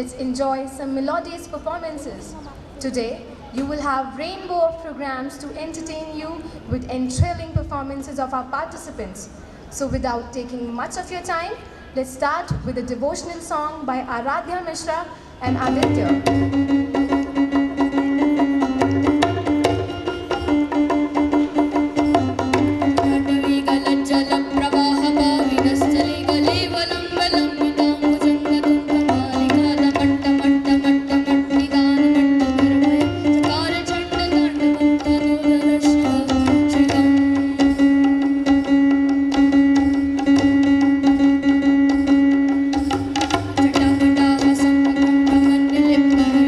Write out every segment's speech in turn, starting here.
let's enjoy some melodious performances. Today, you will have rainbow of programs to entertain you with enthralling performances of our participants. So without taking much of your time, let's start with a devotional song by Aradhya Mishra and Aditya. Thank you.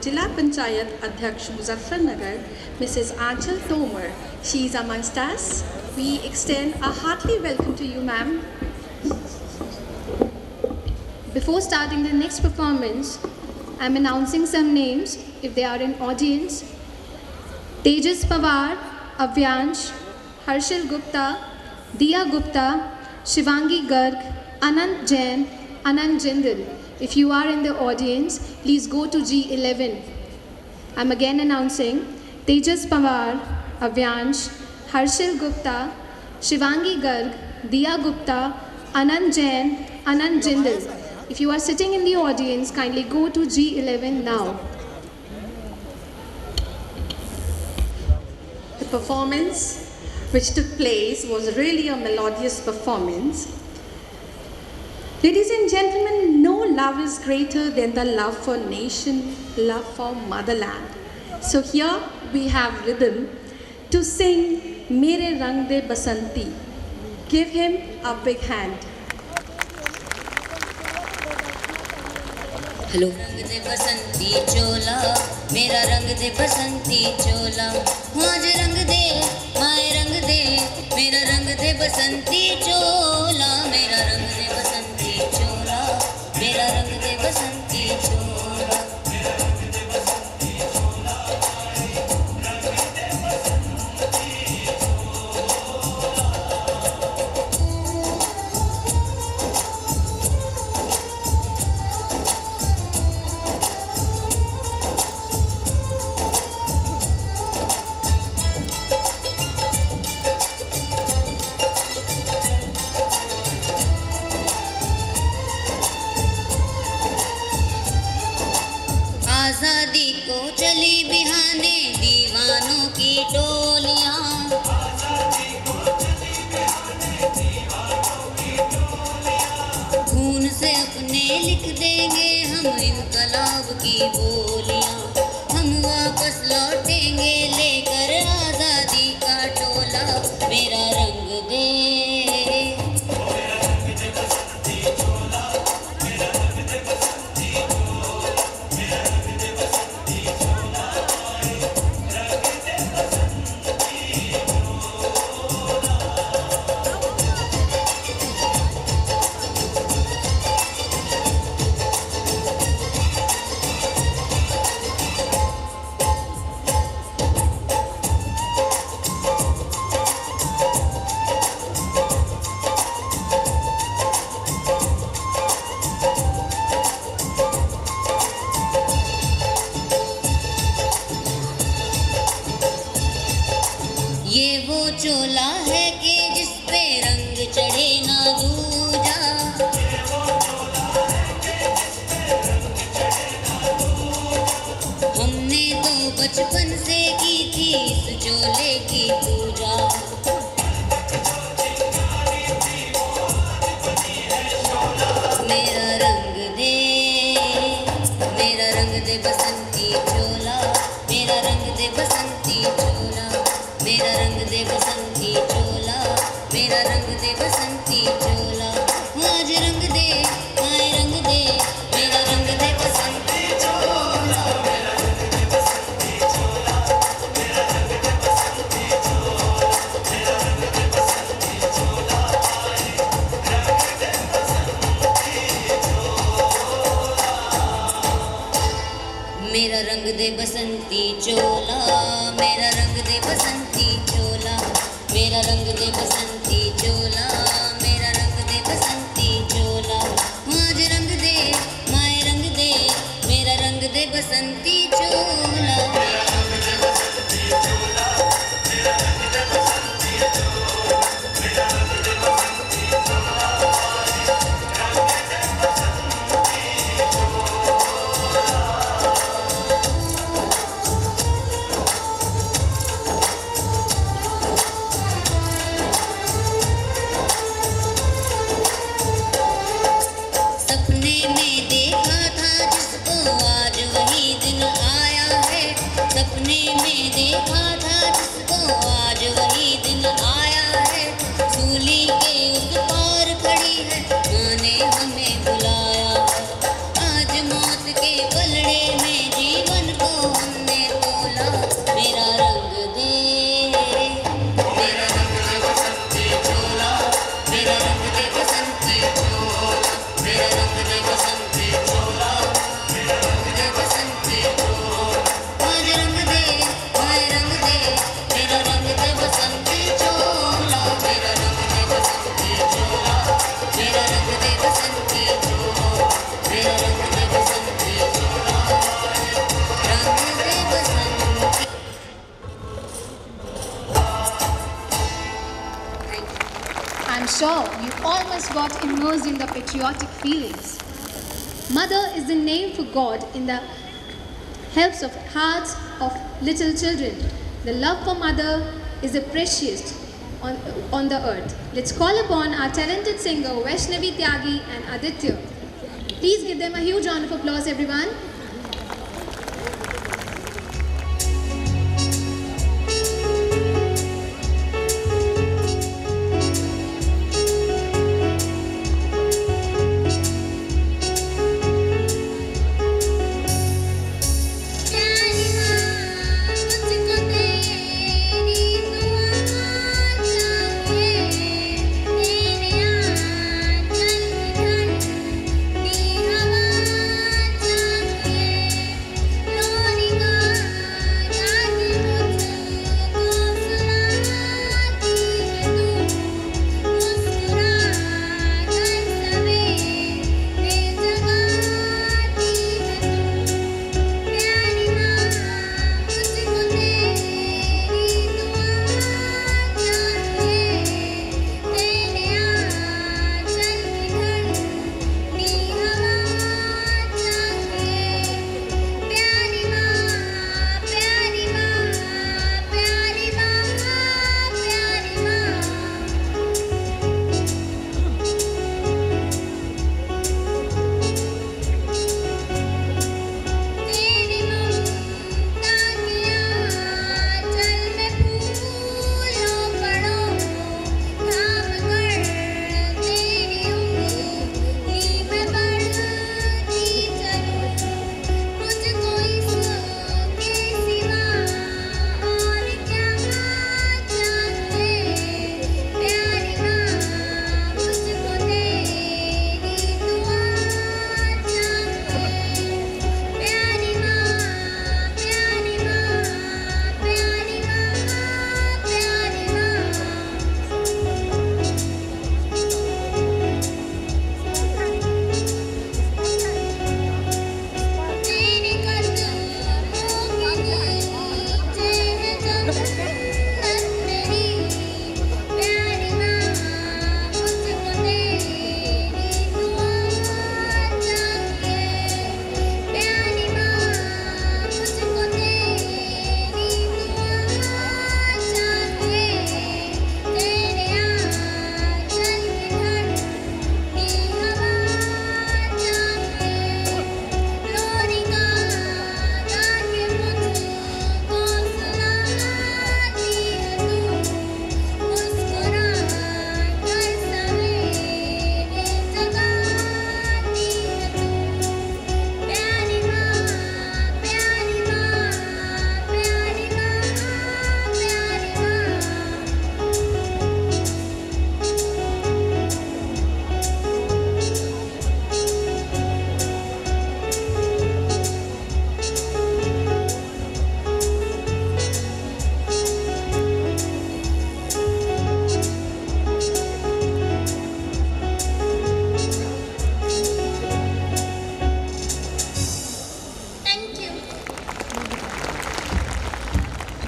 Jila Panchayat Adhyaksh Muzaffarnagar, Mrs. Aanchal Tomar. She is amongst us. We extend a hearty welcome to you, ma'am. Before starting the next performance, I'm announcing some names if they are in audience. Tejas Pawar, Avyansh, Harshil Gupta, Diya Gupta, Shivangi Garg, Anand Jain, Anand Jindal. If you are in the audience, please go to G11. I'm again announcing Tejas Pawar, Avyansh, Harshil Gupta, Shivangi Garg, Diya Gupta, Anand Jain, Anand Jindal. If you are sitting in the audience, kindly go to G11 now. The performance which took place was really a melodious performance. Ladies and gentlemen, no love is greater than the love for nation, love for motherland. So here we have rhythm to sing Mere Rang De Basanti. Give him a big hand. Hello. रंग दे बसंती चोला, मेरा रंग दे बसंती चोला, आज रंग दे, माए रंग दे, मेरा रंग दे बसंती चोला, मेरा रंग दे बसंती चोला, मेरा रंग दे बसंती चोला। आजादी को चली बिहाने दीवानों की टोलियां, खून से अपने लिख देंगे हम इनकलाब की बोलियां, हम वापस लौटेंगे लेकर आजादी का टोला, मेरा रंग दे ये वो चोला है कि जिस पे रंग चढ़े ना दूजा, हमने तो बचपन से की थी इस चोले की पूजा, मेरा रंग दे, मेरा रंग दे बसंती चोला, मेरा रंग दे बसंती चोला, मेरा रंग दे बसंती चोला, मेरा रंग दे बसंती चोला, आज रंग बसंती चोला मेरा रंग दे बसंती चोला मेरा रंग दे बसंती चोला मेरा रंग दे बसंती चोला आज रंग दे माए रंग दे मेरा रंग दे बसंती चोला मेरा रंग दे बसंती चोला मेरा रंग दे बसंती चोला मेरा रंग दे बसंती चोला सपने में देखा था जिसको आज वही दिन आया है सपने में देखा था जिसको आज वही दिन आया है सूली के उस पार खड़ी है माँ ने हमें बुलाया है आज मौत के पलड़े में जीवन को हमने तोला मेरा रंग दे बसंती चोला मेरा रंग दे बसंती चोला मेरा रंग दे बसंती चोला मेरा रंग दे बसंती चोला आज रंग दे माए रंग दे मेरा रंग दे बसंती चोला मेरा रंग दे बसंती चोला मेरा रंग दे बसंती चोला मेरा रंग दे बसंती चोला रंग दे बसंती I'm sure you all must got immersed in the patriotic feelings. Mother is the name for God in the helps of hearts of little children. The love for mother is the precious on the earth. Let's call upon our talented singer Vaishnavi Tyagi and Aditya. Please give them a huge round of applause, everyone. मुझको तेरी दुआ चाहिए तेरे आंचल की ठंडी हवा चाहिए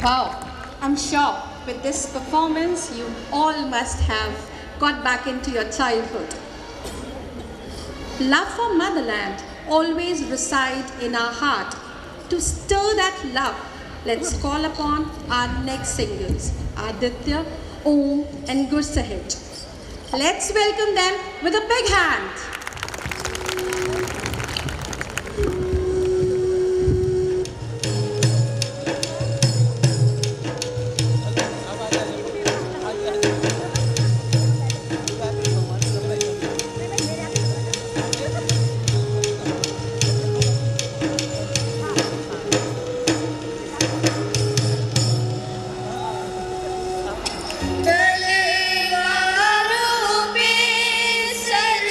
Wow, I'm sure with this performance you all must have got back into your childhood. Love for motherland always reside in our heart. To stir that love, let's call upon our next singers, Aditya, Om and Gursahej. Let's welcome them with a big hand. तलवारों पे sir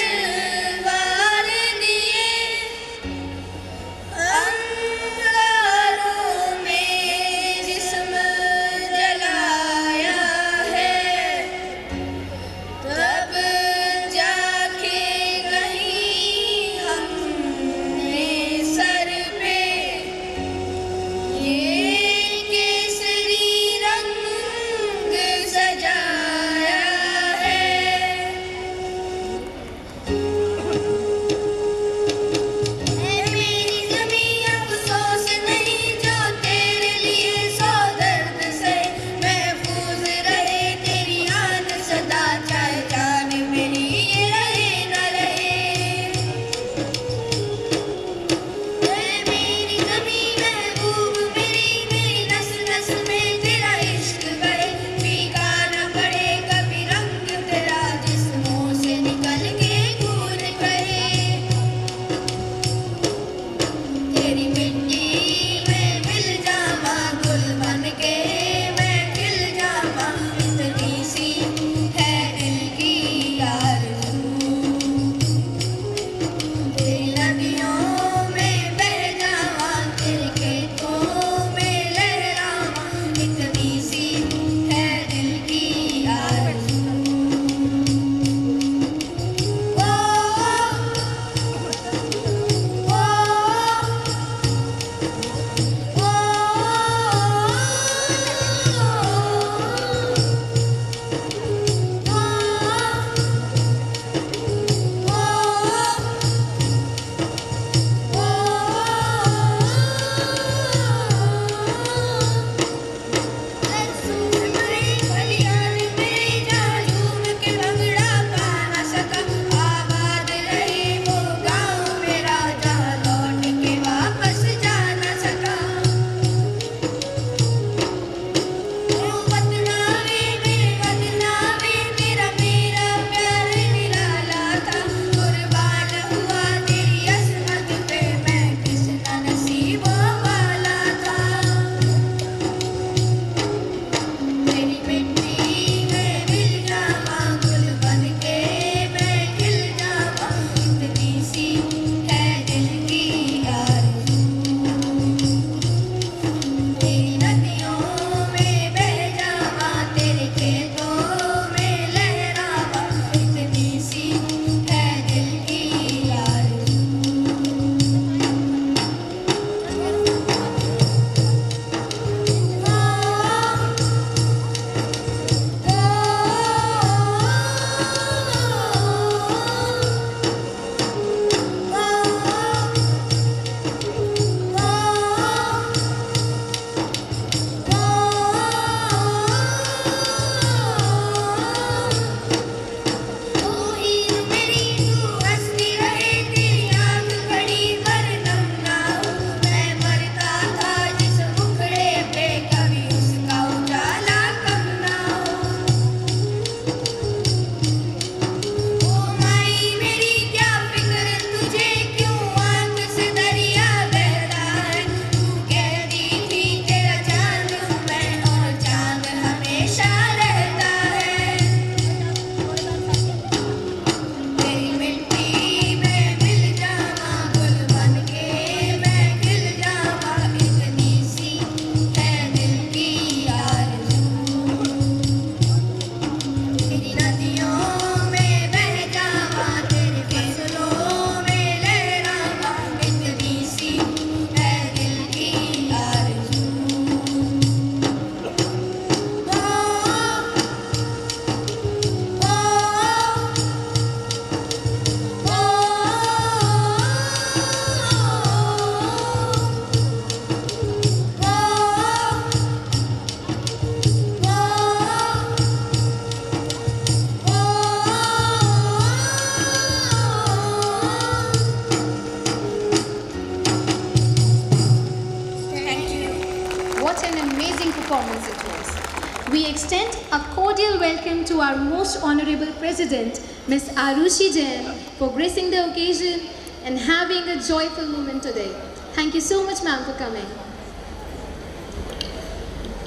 extend a cordial welcome to our most honorable President, Ms. Arushi Jain, for gracing the occasion and having a joyful moment today. Thank you so much, ma'am, for coming.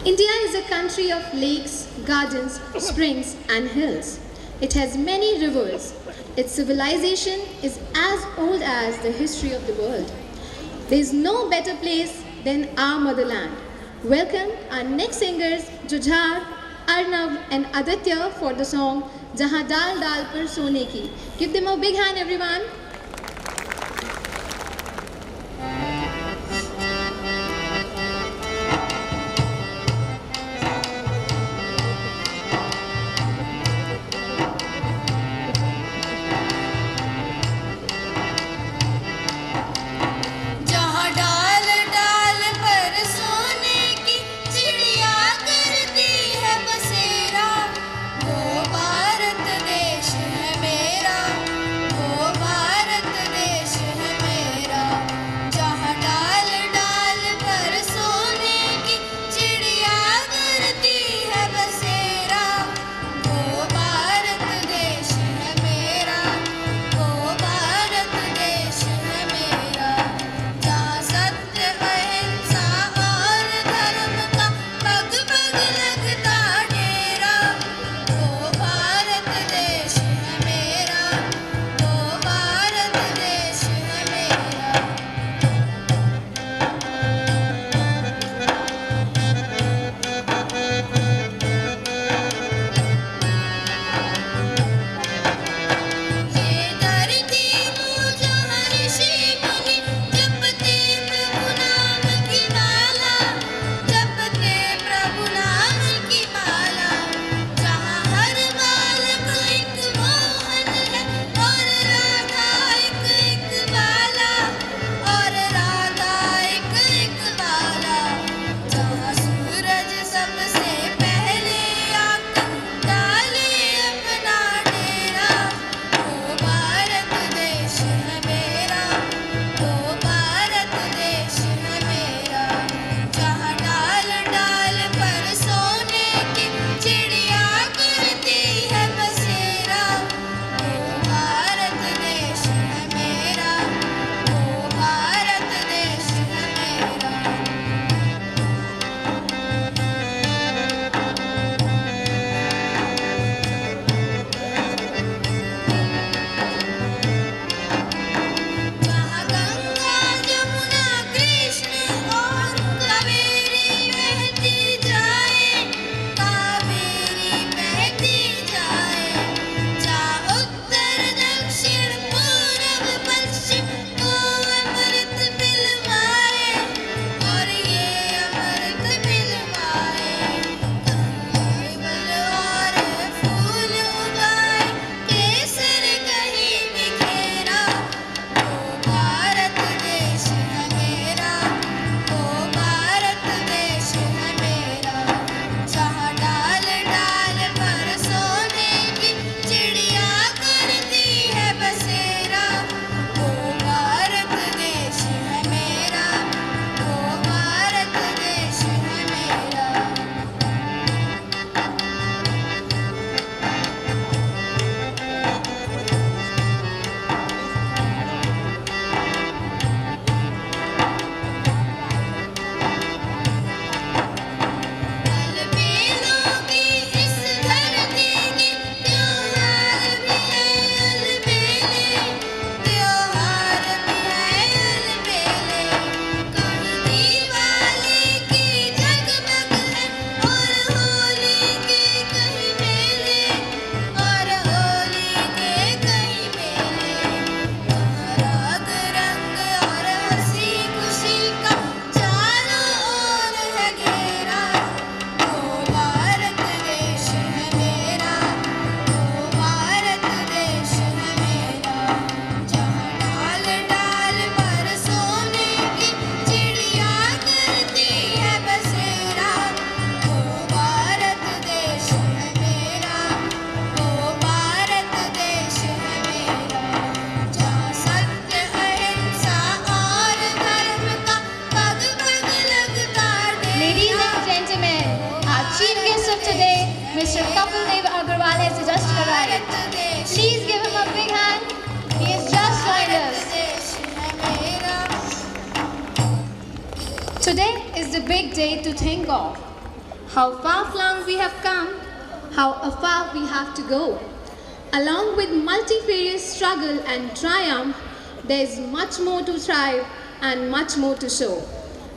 India is a country of lakes, gardens, springs, and hills. It has many rivers. Its civilization is as old as the history of the world. There is no better place than our motherland. Welcome our next singers, Jujhar, Arnav, and Aditya for the song Jahan Dal Dal Par Sone Ki. Give them a big hand, everyone. जहाँ डाल डाल पर सोने की चिड़िया करती है बसेरा, वो भारत देश है मेरा, वो Bharat is a big day to think of. How far-flung we have come, how afar we have to go. Along with multifarious struggle and triumph, there is much more to thrive and much more to show.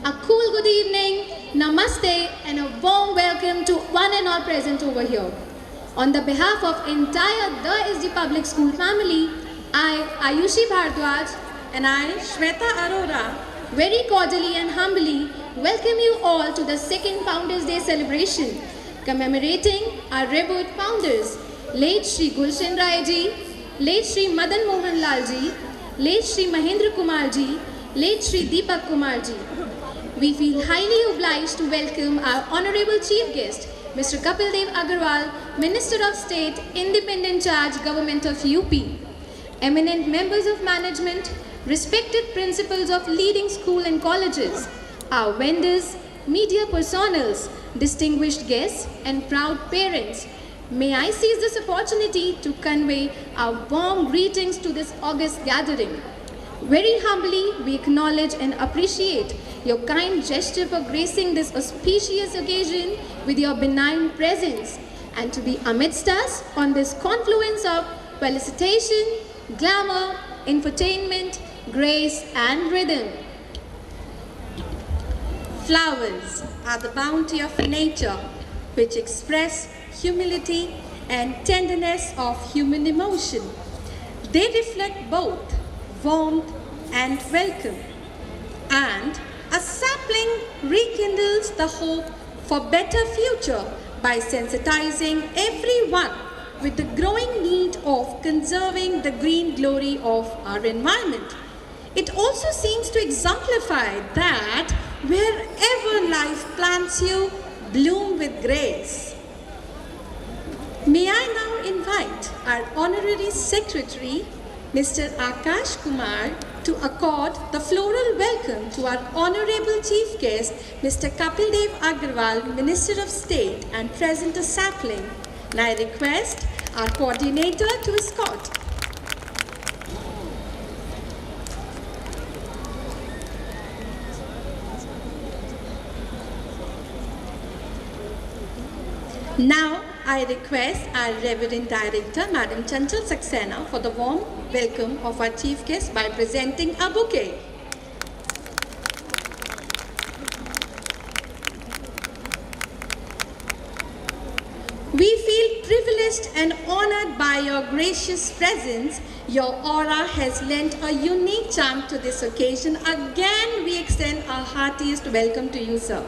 A cool good evening, namaste, and a warm welcome to one and all present over here. On the behalf of entire The SD Public School family, I, Ayushi Bhardwaj, And I, Shweta Arora, very cordially and humbly welcome you all to the second Founders Day celebration, commemorating our revered founders, late Shri Gulshan Rai ji, late Shri Madan Mohan Lal ji, late Shri Mahendra Kumar ji, late Shri Deepak Kumar ji. We feel highly obliged to welcome our Honorable Chief Guest, Mr. Kapil Dev Agarwal, Minister of State, Independent Charge, Government of UP. Eminent members of management, respected principals of leading school and colleges, our vendors, media personals, distinguished guests, and proud parents, may I seize this opportunity to convey our warm greetings to this august gathering. Very humbly, we acknowledge and appreciate your kind gesture for gracing this auspicious occasion with your benign presence and to be amidst us on this confluence of felicitation, glamour, infotainment, grace, and rhythm. flowers are the bounty of nature, which express humility and tenderness of human emotion. They reflect both warmth and welcome. And a sapling rekindles the hope for better future by sensitizing everyone with the growing need of conserving the green glory of our environment. It also seems to exemplify that wherever life plants you, bloom with grace. May I now invite our Honorary Secretary, Mr. Akash Kumar, to accord the floral welcome to our Honorable Chief Guest, Mr. Kapil Dev Agarwal, Minister of State, and present a sapling. And I request our coordinator to escort. Now, I request our Reverend Director, Madam Chanchal Saxena, for the warm welcome of our Chief Guest by presenting a bouquet. We feel privileged and honored by your gracious presence. Your aura has lent a unique charm to this occasion. Again, we extend our heartiest welcome to you, sir.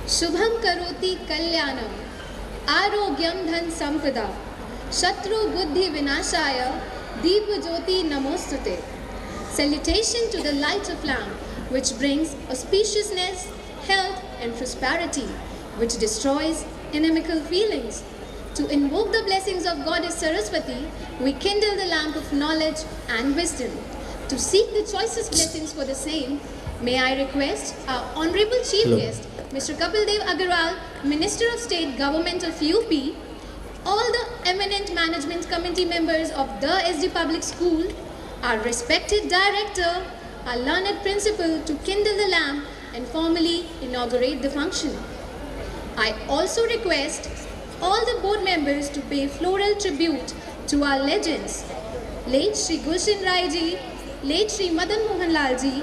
Shubham karoti kalyanam, arogyam dhan sampada, shatru buddhi vinashaya, deepa jyoti namostute. Salutation to the light of lamp, which brings auspiciousness, health, and prosperity, which destroys inimical feelings. To invoke the blessings of Goddess Saraswati, we kindle the lamp of knowledge and wisdom. To seek the choicest blessings for the same, may I request our Honorable Chief Guest, Mr. Kapil Dev Agarwal, Minister of State, Government of UP, all the eminent management committee members of the SD Public School, our respected director, our learned principal to kindle the lamp and formally inaugurate the function. I also request all the board members to pay floral tribute to our legends, late Shri Gulshan Rai ji, late Shri Madan Mohan Lal ji,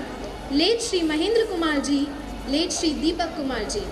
late Shri Mahendra Kumar ji, late Shri Deepak Kumar ji.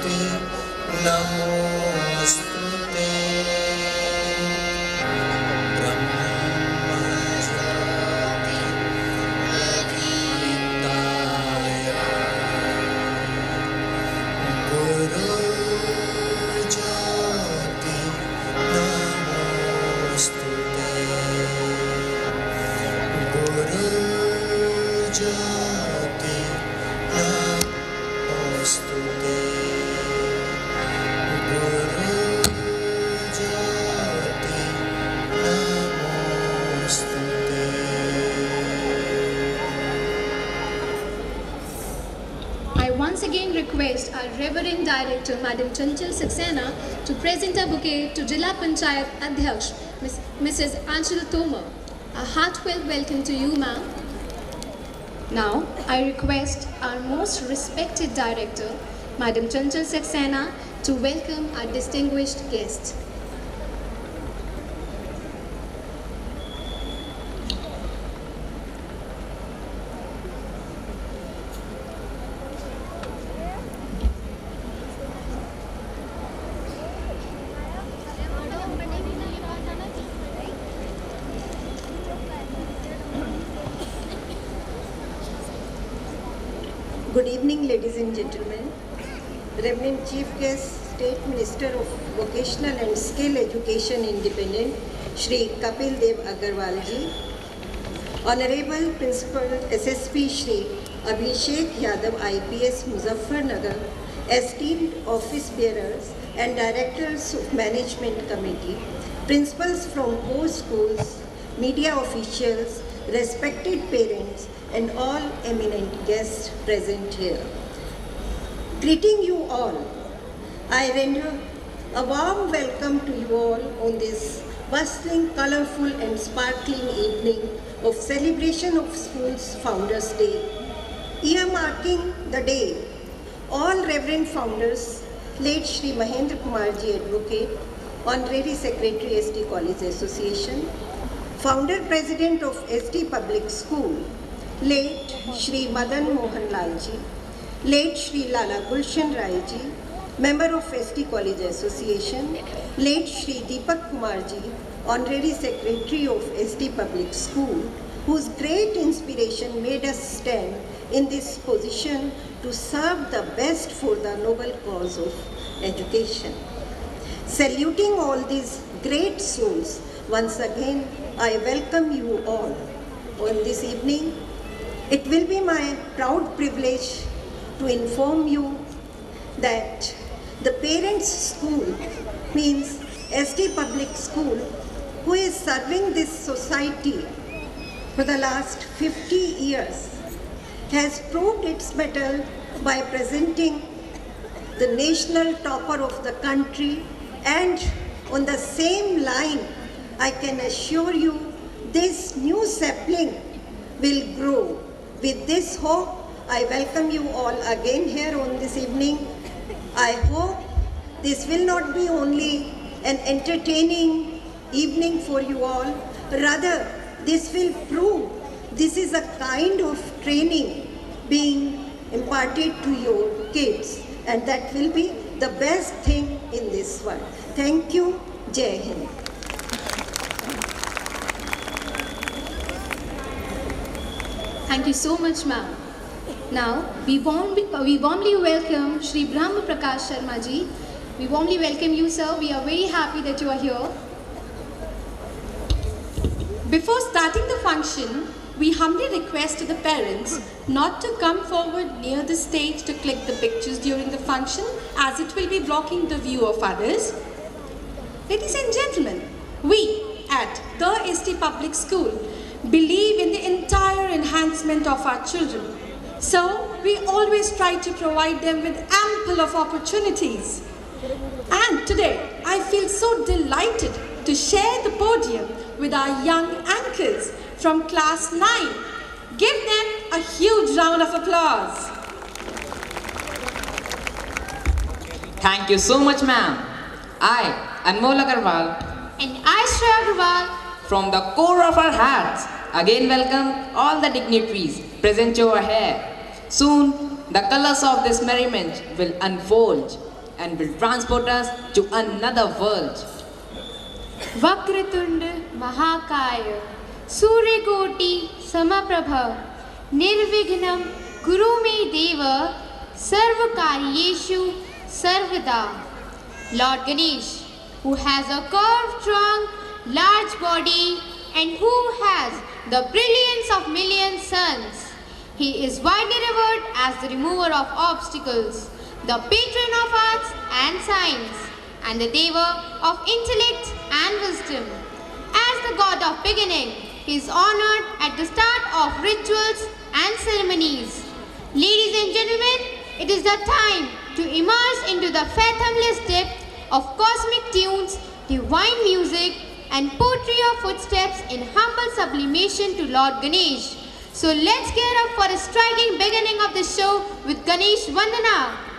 नमोस्तुते ब्रह्मज्योति अभिहिताय गुरुज्योति नमोस्तुते गुरुज्योति नमोस्तुते गुरुज्योति नमोस्तुते। I once again request our Reverend Director, Madam Chanchal Saxena, to present a bouquet to Jilla Panchayat Adhyaksh, Mrs. Anshul Tomar. A heartfelt welcome to you, ma'am. Now, I request our most respected Director, Madam Chanchal Saxena, to welcome our distinguished guest. Good evening, ladies and gentlemen. Reverend Chief Guest, State Minister of Vocational and Skill Education Independent, Shri Kapil Dev Agarwal ji. Honorable Principal SSP Shri Abhishek Yadav IPS Muzaffarnagar, esteemed office bearers and directors of Management Committee, principals from both schools, media officials, respected parents, and all eminent guests present here. Greeting you all, I render a warm welcome to you all on this bustling, colorful and sparkling evening of celebration of school's Founders Day. Earmarking the day, all Reverend Founders, late Shri Mahendra Kumar ji Advocate, Honorary Secretary ST College Association, Founder President of ST Public School, late Shri Madan Mohan Lal ji, late Shri Lala Gulshan Rai ji, member of ST College Association, late Shri Deepak Kumar ji, Honorary Secretary of ST Public School, whose great inspiration made us stand in this position to serve the best for the noble cause of education. Saluting all these great souls, once again I welcome you all on this evening. It will be my proud privilege to inform you that the parents' school means ST Public School, who is serving this society for the last 50 years, has proved its mettle by presenting the national topper of the country, and on the same line, I can assure you this new sapling will grow. With this hope, I welcome you all again here on this evening. I hope this will not be only an entertaining evening for you all, rather this will prove this is a kind of training being imparted to your kids, and that will be the best thing in this world. Thank you. Jai Hind. Thank you so much, ma'am. Now, we warmly welcome Shri Brahma Prakash Sharma ji. We warmly welcome you, sir. We are very happy that you are here. Before starting the function, we humbly request to the parents not to come forward near the stage to click the pictures during the function, as it will be blocking the view of others. Ladies and gentlemen, we at the ST Public School believe in the entire enhancement of our children. So we always try to provide them with ample of opportunities. And today, I feel so delighted to share the podium with our young anchors from class 9. Give them a huge round of applause. Thank you so much, ma'am. I, Anmol Agarwal, And I, Shreya Agrawal, from the core of our hearts, again welcome all the dignitaries present over here. Soon, the colors of this merriment will unfold. and will transport us to another world. Vakratunda महाकाय सूर्यकोटि समप्रभ निर्विघ्नं कुरु मे देव सर्वकार्येषु सर्वदा. Lord Ganesh, who has a curved trunk, large body, and who has the brilliance of million suns. He is widely revered as the remover of obstacles, the patron of arts and science, and the deva of intellect and wisdom. As the god of beginning, he is honored at the start of rituals and ceremonies. Ladies and gentlemen, it is the time to immerse into the fathomless depth of cosmic tunes, divine music, and poetry of footsteps in humble sublimation to Lord Ganesh. So let's gear up for a striking beginning of the show with Ganesh Vandana.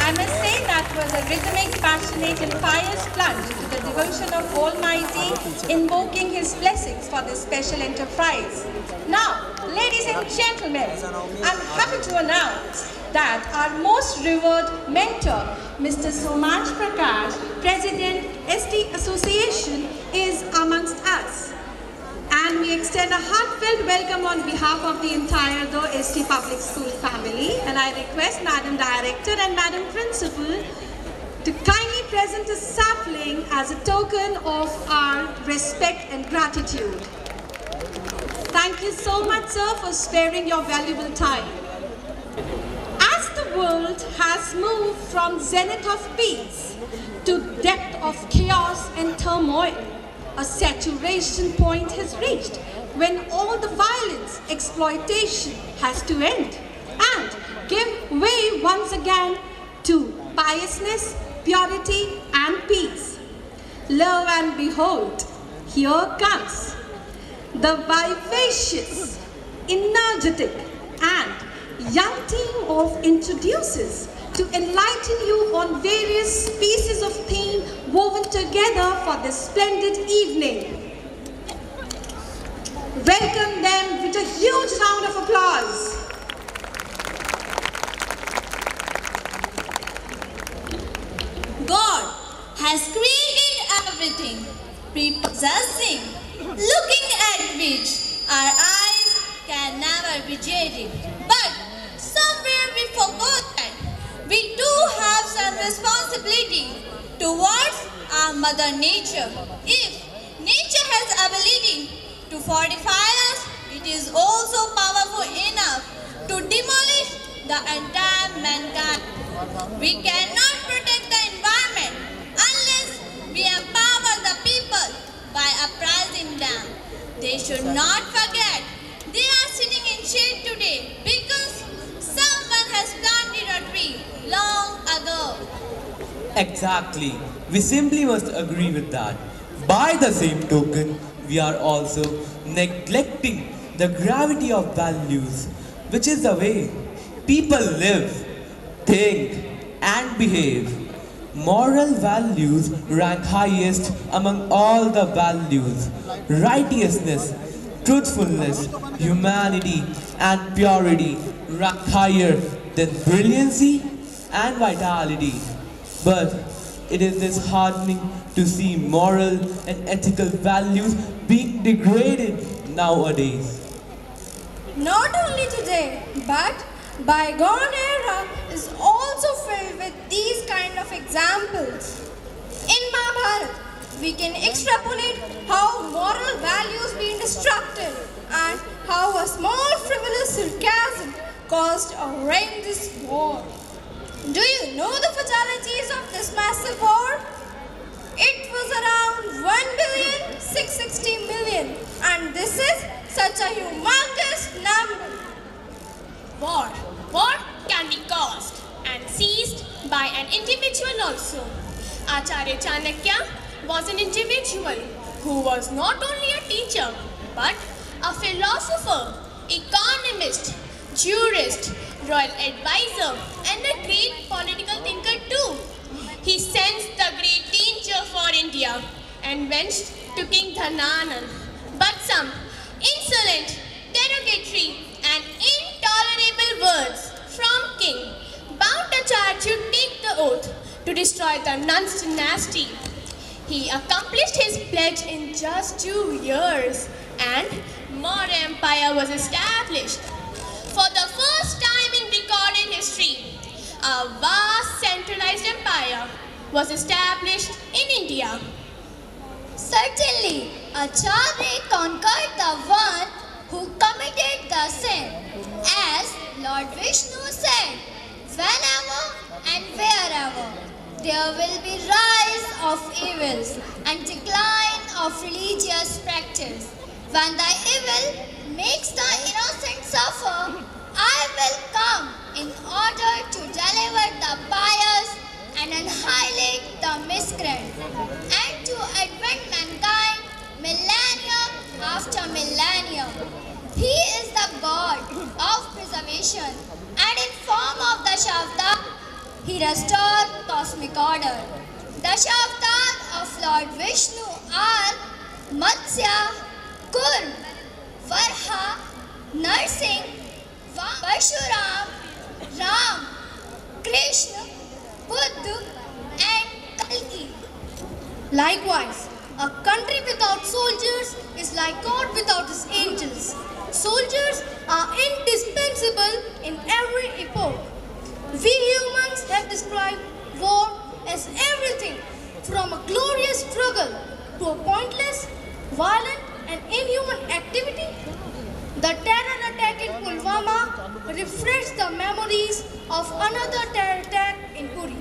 I must say that was a rhythmic, passionate and pious plunge to the devotion of Almighty, invoking His blessings for this special enterprise. Now, ladies and gentlemen, I'm happy to announce that our most revered mentor, Mr. Somansh Prakash, President, ST Association, is amongst us. And we extend a heartfelt welcome on behalf of the entire The ST Public School family. And I request Madam Director and Madam Principal to kindly present a sapling as a token of our respect and gratitude. Thank you so much, sir, for sparing your valuable time. As the world has moved from zenith of peace to depth of chaos and turmoil, a saturation point has reached when all the violence, exploitation has to end and give way once again to piousness, purity and peace. Lo and behold, here comes the vivacious, energetic and young team of introducers to enlighten you on various pieces of theme woven together for this splendid evening. Welcome them with a huge round of applause. God has created everything, prepossessing, looking at which our eyes can never be jaded. But somewhere we forgot that we do have some responsibility towards our Mother Nature. If nature has ability to fortify us, it is also powerful enough to demolish the entire mankind. We cannot protect the environment unless we empower the people by uprising them. They should not forget they are sitting in shade today because someone has planted a tree long ago. Exactly. We simply must agree with that. By the same token, we are also neglecting the gravity of values, which is the way people live, think, and behave. Moral values rank highest among all the values. Righteousness, truthfulness, humanity, and purity rank higher than brilliancy and vitality. But it is disheartening to see moral and ethical values being degraded nowadays. Not only today, but bygone era is also filled with these kind of examples. In Mahabharata, we can extrapolate how moral values being destructive and how a small frivolous sarcasm caused a horrendous war. Do you know the fatalities of this massive war? It was around 1,660,000,000, and this is such a humongous number. War can be caused and seized by an individual also. Acharya Chanakya was an individual who was not only a teacher but a philosopher, economist, jurist, royal advisor and a great political thinker too. He sensed the great danger for India and went to King Dhananand. But some insolent, derogatory and intolerable words from King bound Acharya to take the oath to destroy the Nans dynasty. He accomplished his pledge in just 2 years and Maurya Empire was established. For the first time in recorded history, a vast centralized empire was established in India. Certainly, Acharya conquered the one who committed the sin. As Lord Vishnu said, whenever and wherever there will be rise of evils and decline of religious practice. When the evil makes the innocent suffer, I will come in order to deliver the pious and annihilate the miscreant, and to advent mankind millennium after millennium. He is the God of preservation, and in form of the Shavda, He restored cosmic order. Dashavatar of Lord Vishnu are Matsya, Kurm, Varha, Narsingh, Parshuram, Ram, Krishna, Buddha and Kalki. Likewise, a country without soldiers is like God without his angels. Soldiers are indispensable in every epoch. We humans have described war as everything from a glorious struggle to a pointless, violent and inhuman activity. The terror attack in Pulwama refreshed the memories of another terror attack in Uri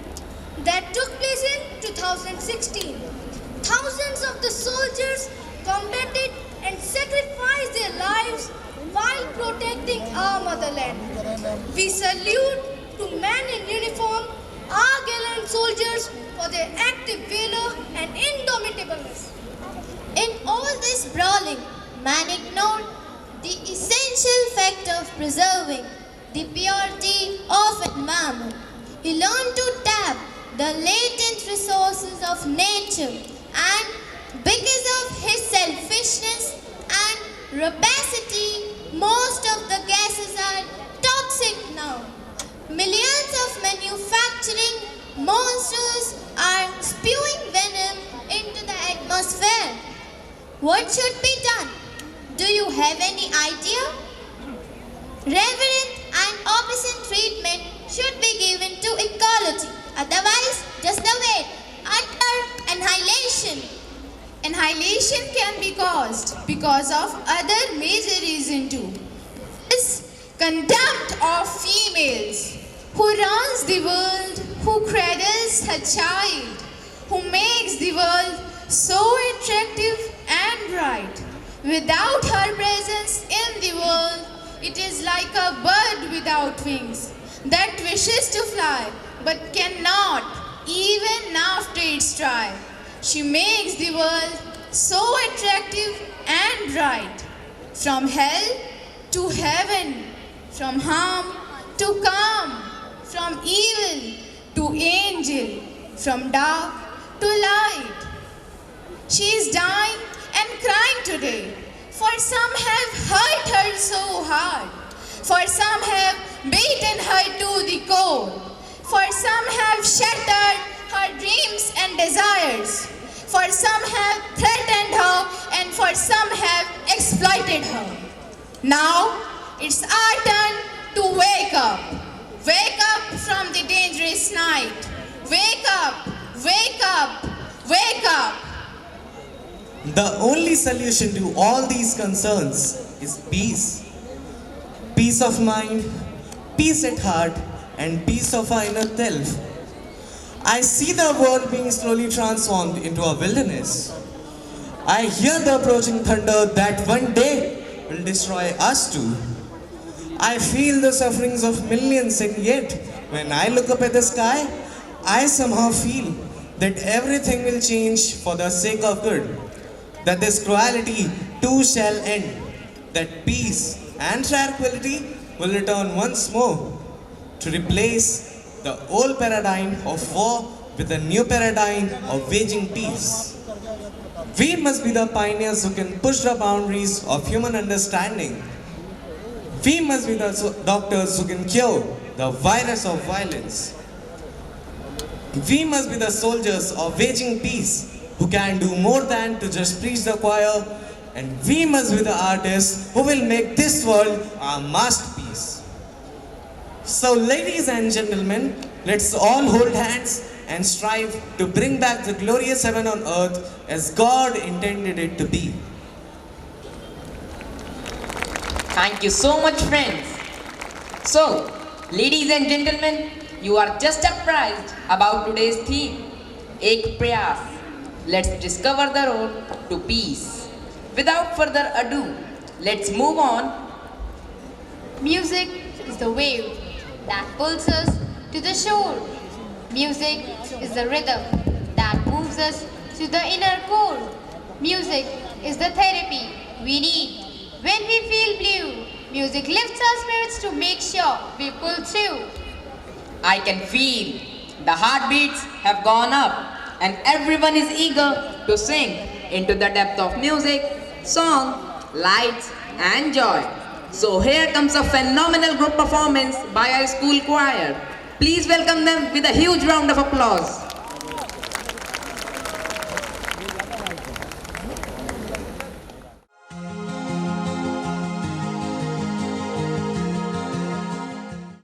that took place in 2016. Thousands of the soldiers combated and sacrificed their lives while protecting our motherland. We salute to men in uniform, our gallant soldiers, for their active valor and indomitableness. In all this brawling, man ignored the essential fact of preserving the purity of environment. He learned to tap the latent resources of nature, and because of his selfishness and rapacity, most of the gases are toxic now. Millions of manufacturing monsters are spewing venom into the atmosphere. What should be done? Do you have any idea? Reverent and opposite treatment should be given to ecology. Otherwise, just await utter annihilation. Annihilation can be caused because of other major reason too. This contempt of females, who runs the world, who cradles her child, who makes the world so attractive and bright. Without her presence in the world, it is like a bird without wings that wishes to fly but cannot even after its try. She makes the world so attractive and bright. From hell to heaven, from harm to calm, from evil to angel, from dark to light. She is dying and crying today, for some have hurt her so hard, for some have beaten her to the core, for some have shattered her dreams and desires, for some have threatened her, and for some have exploited her. Now it's our turn to wake up. Wake up from the dangerous night. Wake up, wake up, wake up. The only solution to all these concerns is peace. Peace of mind, peace at heart, and peace of our inner self. I see the world being slowly transformed into a wilderness. I hear the approaching thunder that one day will destroy us too. I feel the sufferings of millions, and yet when I look up at the sky, I somehow feel that everything will change for the sake of good. That this cruelty too shall end, that peace and tranquility will return once more to replace the old paradigm of war with a new paradigm of waging peace. We must be the pioneers who can push the boundaries of human understanding. We must be the doctors who can cure the virus of violence. We must be the soldiers of waging peace who can do more than to just preach the choir, and we must be the artists who will make this world our masterpiece. So ladies and gentlemen, let's all hold hands and strive to bring back the glorious heaven on earth as God intended it to be. Thank you so much, friends. So, ladies and gentlemen, you are just apprised about today's theme, Ek Prayas. Let's discover the road to peace. Without further ado, let's move on. Music is the wave that pulls us to the shore. Music is the rhythm that moves us to the inner core. Music is the therapy we need when we feel blue. Music lifts our spirits to make sure we pull through. I can feel the heartbeats have gone up and everyone is eager to sing into the depth of music, song, lights and joy. So here comes a phenomenal group performance by our school choir. Please welcome them with a huge round of applause.